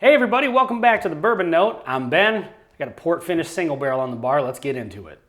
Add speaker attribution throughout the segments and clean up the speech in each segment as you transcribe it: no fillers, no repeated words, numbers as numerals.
Speaker 1: Hey everybody, welcome back to the Bourbon Note. I'm Ben. I got a port finish single barrel on the bar. Let's get into it.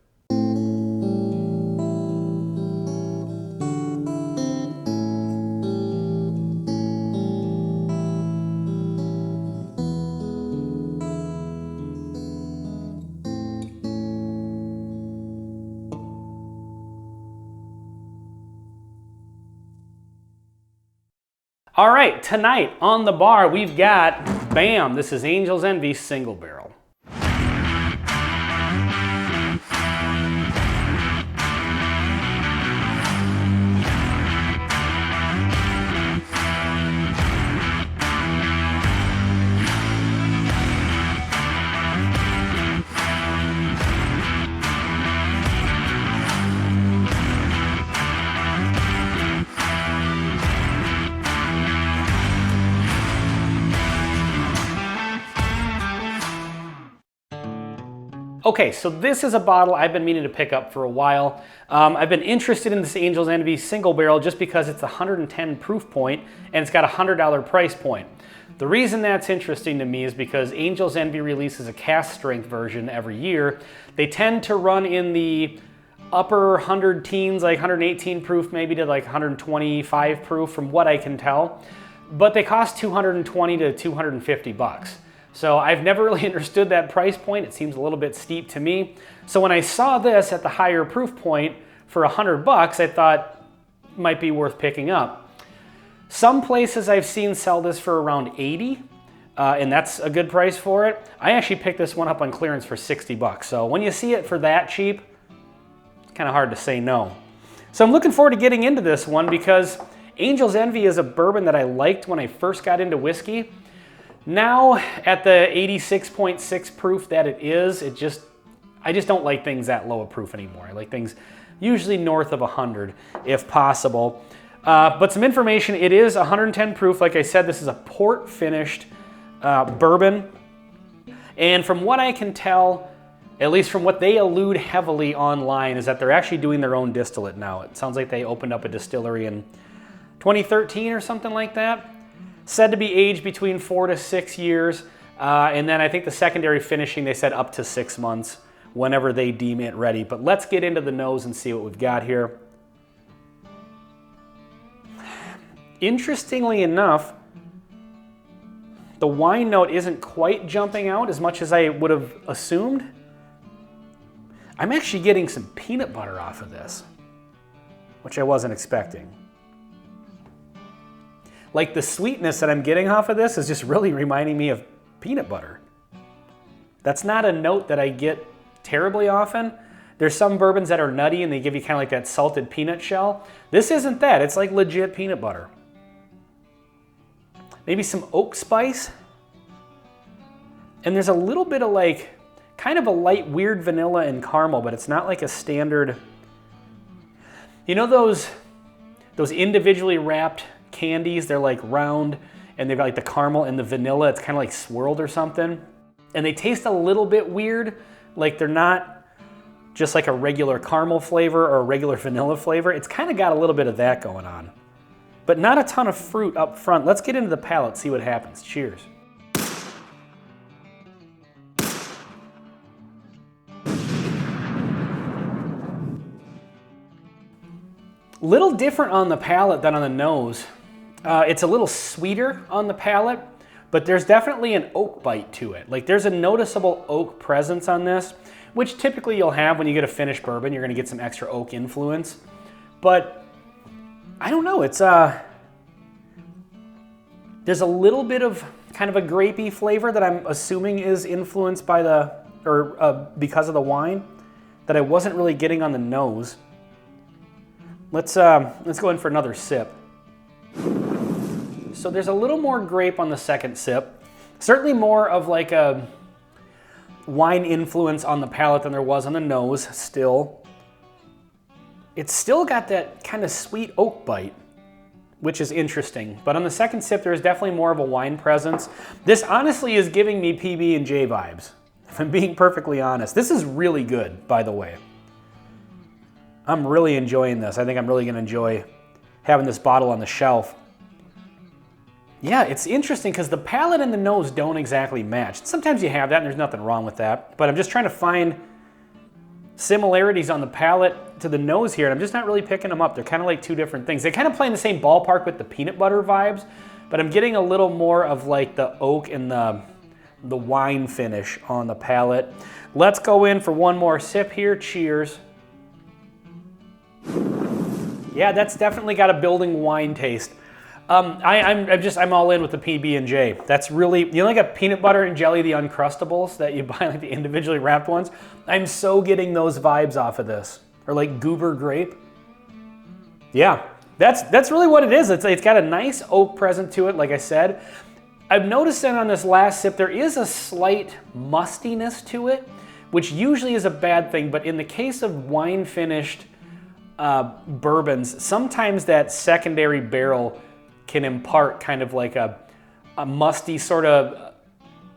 Speaker 1: All right, tonight on the bar we've got, bam, this is Angel's Envy single barrel. Okay, so this is a bottle I've been meaning to pick up for a while. I've been interested in this Angel's Envy single barrel just because it's a 110 proof point and it's got a $100 price point. The reason that's interesting to me is because Angel's Envy releases a cask strength version every year. They tend to run in the upper 100 teens, like 118 proof maybe to like 125 proof from what I can tell, but they cost 220 to 250 bucks. So I've never really understood that price point. It seems a little bit steep to me. So when I saw this at the higher proof point for 100 bucks, I thought it might be worth picking up. Some places I've seen sell this for around 80, and that's a good price for it. I actually picked this one up on clearance for 60 bucks. So when you see it for that cheap, it's kind of hard to say no. So I'm looking forward to getting into this one because Angel's Envy is a bourbon that I liked when I first got into whiskey. Now, at the 86.6 proof that it is, I just don't like things that low a proof anymore. I like things usually north of 100 if possible. But some information, it is 110 proof. Like I said, this is a port finished bourbon. And from what I can tell, at least from what they allude heavily online, is that they're actually doing their own distillate now. It sounds like they opened up a distillery in 2013 or something like that. Said to be aged between 4 to 6 years, and then I think the secondary finishing, they said up to 6 months, whenever they deem it ready. But let's get into the nose and see what we've got here. Interestingly enough, the wine note isn't quite jumping out as much as I would have assumed. I'm actually getting some peanut butter off of this, which I wasn't expecting. Like the sweetness that I'm getting off of this is just really reminding me of peanut butter. That's not a note that I get terribly often. There's some bourbons that are nutty and they give you kind of like that salted peanut shell. This isn't that, it's like legit peanut butter. Maybe some oak spice. And there's a little bit of like, kind of a light weird vanilla and caramel, but it's not like a standard, you know those individually wrapped candies, they're like round and they've got like the caramel and the vanilla, it's kind of like swirled or something. And they taste a little bit weird, like they're not just like a regular caramel flavor or a regular vanilla flavor. It's kind of got a little bit of that going on, but not a ton of fruit up front. Let's get into the palate, see what happens. Cheers. Little different on the palate than on the nose. It's a little sweeter on the palate, but there's definitely an oak bite to it. Like there's a noticeable oak presence on this, which typically you'll have when you get a finished bourbon. You're gonna get some extra oak influence. But I don't know, it's there's a little bit of kind of a grapey flavor that I'm assuming is influenced by because of the wine that I wasn't really getting on the nose. Let's go in for another sip. So there's a little more grape on the second sip. Certainly more of like a wine influence on the palate than there was on the nose still. It's still got that kind of sweet oak bite, which is interesting. But on the second sip, there's definitely more of a wine presence. This honestly is giving me PB&J vibes, if I'm being perfectly honest. This is really good, by the way. I'm really enjoying this. I think I'm really gonna enjoy having this bottle on the shelf. Yeah, it's interesting because the palate and the nose don't exactly match. Sometimes you have that and there's nothing wrong with that, but I'm just trying to find similarities on the palate to the nose here, and I'm just not really picking them up. They're kind of like two different things. They kind of play in the same ballpark with the peanut butter vibes, but I'm getting a little more of like the oak and the wine finish on the palate. Let's go in for one more sip here. Cheers. Yeah, that's definitely got a building wine taste. I'm all in with the PB&J. That's really, you know, like a peanut butter and jelly, the Uncrustables that you buy, like the individually wrapped ones. I'm so getting those vibes off of this. Or like Goober grape. Yeah, that's really what it is. It's got a nice oak present to it, like I said. I've noticed that on this last sip, there is a slight mustiness to it, which usually is a bad thing, but in the case of wine finished bourbons, sometimes that secondary barrel can impart kind of like a musty sort of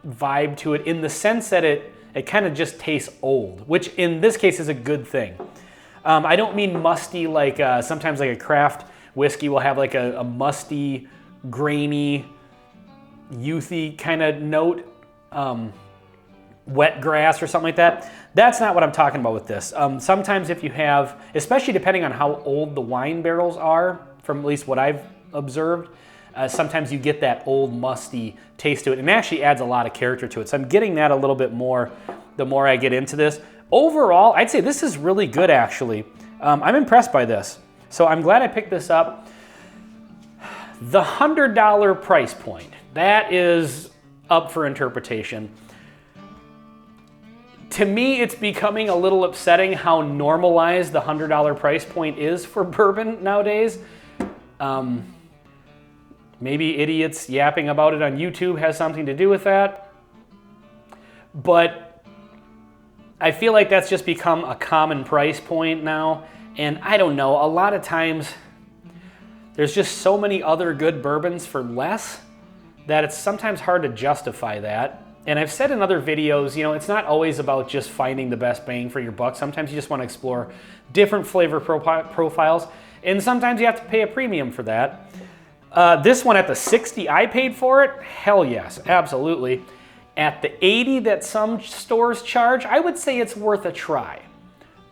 Speaker 1: vibe to it, in the sense that it kind of just tastes old, which in this case is a good thing. I don't mean musty like sometimes like a craft whiskey will have like a musty, grainy, youthy kind of note, wet grass or something like that. That's not what I'm talking about with this. Sometimes if you have, especially depending on how old the wine barrels are, from at least what I've observed, sometimes you get that old musty taste to it, and it actually adds a lot of character to it. So I'm getting that a little bit more the more I get into this. Overall, I'd say this is really good actually. I'm impressed by this. So I'm glad I picked this up. The $100 price point, that is up for interpretation. To me, it's becoming a little upsetting how normalized the $100 price point is for bourbon nowadays. Maybe idiots yapping about it on YouTube has something to do with that. But I feel like that's just become a common price point now. And I don't know, a lot of times there's just so many other good bourbons for less that it's sometimes hard to justify that. And I've said in other videos, you know, it's not always about just finding the best bang for your buck. Sometimes you just want to explore different flavor profiles, and sometimes you have to pay a premium for that. This one at the 60 I paid for it, hell yes, absolutely. At the 80 that some stores charge, I would say it's worth a try.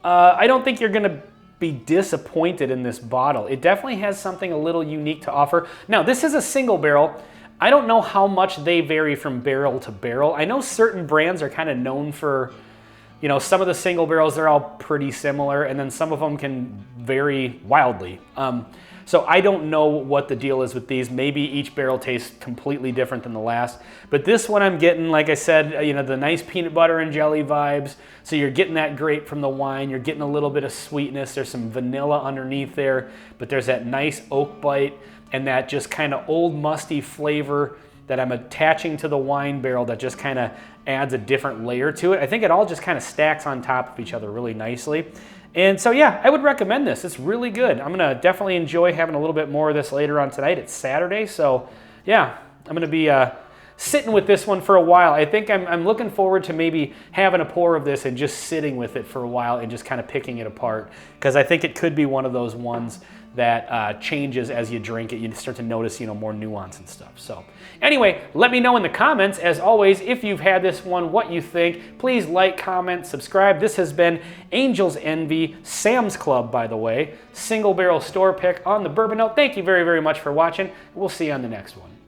Speaker 1: I don't think you're gonna be disappointed in this bottle. It definitely has something a little unique to offer. Now, this is a single barrel. I don't know how much they vary from barrel to barrel. I know certain brands are kind of known for, you know, some of the single barrels, they're all pretty similar, and then some of them can vary wildly. So I don't know what the deal is with these. Maybe each barrel tastes completely different than the last. But this one I'm getting, like I said, you know, the nice peanut butter and jelly vibes. So you're getting that grape from the wine. You're getting a little bit of sweetness. There's some vanilla underneath there, but there's that nice oak bite and that just kind of old musty flavor that I'm attaching to the wine barrel that just kind of adds a different layer to it. I think it all just kind of stacks on top of each other really nicely. And so yeah, I would recommend this. It's really good. I'm gonna definitely enjoy having a little bit more of this later on tonight. It's Saturday, so yeah, I'm gonna be sitting with this one for a while. I think I'm looking forward to maybe having a pour of this and just sitting with it for a while and just kind of picking it apart, because I think it could be one of those ones that changes as you drink it. You start to notice, you know, more nuance and stuff. So anyway, let me know in the comments, as always, if you've had this one, what you think. Please like, comment, subscribe. This has been Angel's Envy, Sam's Club, by the way, single barrel store pick on the Bourbon Note. Thank you very, very much for watching. We'll see you on the next one.